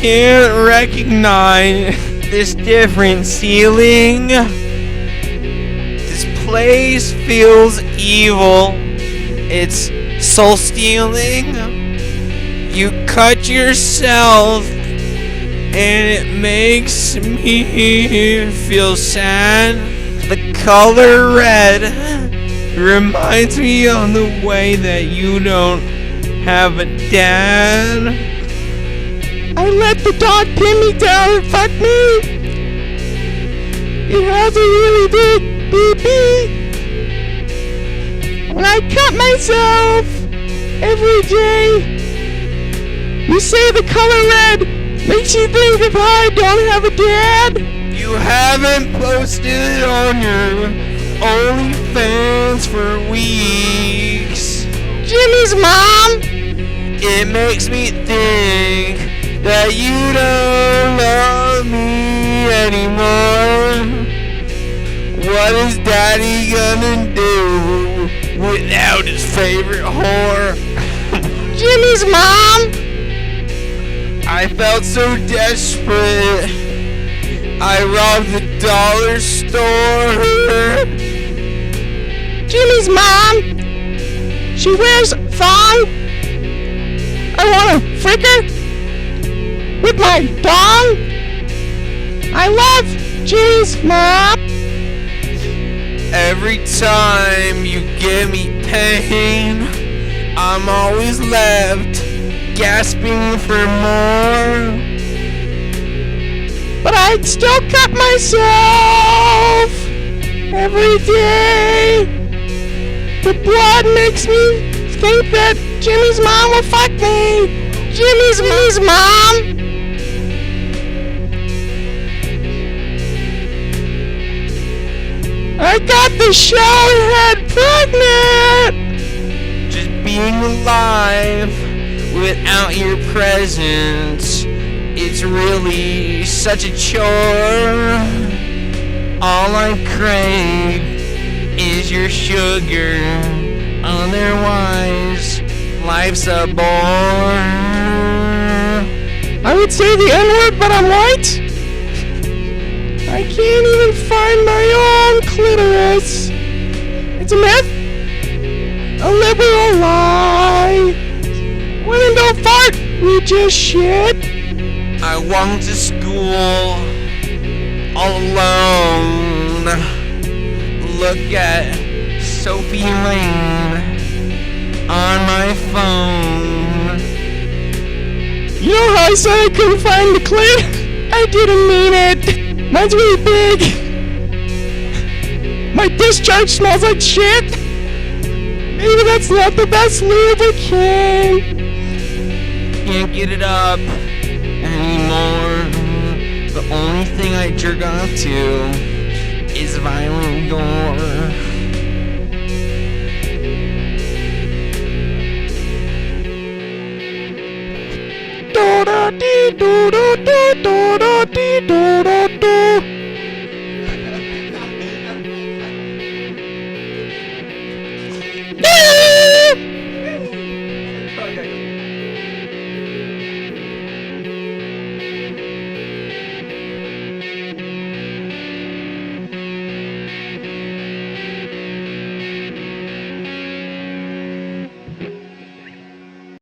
can't recognize this different ceiling. This place feels evil. It's soul stealing. You cut yourself, and it makes me feel sad. The color red reminds me of the way that you don't have a dad. I let the dog pin me down and fuck me. It has a really big pee-pee. When I cut myself every day, you say the color red makes you think if I don't have a dad. You haven't posted it on your OnlyFans for weeks. Jimmy's mom. It makes me think that you don't love me anymore. What is Daddy gonna do without his favorite whore? Jimmy's mom. I felt so desperate. I robbed the dollar store. Jimmy's mom. She wears thong. I wanna frick her with my dong. I love Jimmy's mom. Every time you give me pain, I'm always left gasping for more. But I'd still cut myself every day. The blood makes me think that Jimmy's mom will fuck me. Jimmy's mom. I got the showerhead pregnant. Just being alive without your presence, it's really such a chore. All I crave is your sugar. Otherwise, life's a bore. I would say the N-word, but I'm white. I can't even find my own clitoris. It's a myth. A liberal lie. Women don't fart. We just shit. I walk to school all alone. Look at Sophie Lane on my phone. You know how I said I couldn't find the clit? I didn't mean it. Mine's really big. My discharge smells like shit. Maybe that's not the best lubricant. Can't get it up anymore. The only thing I jerk off to is violent gore. Do da dee do do do do da dee do do do.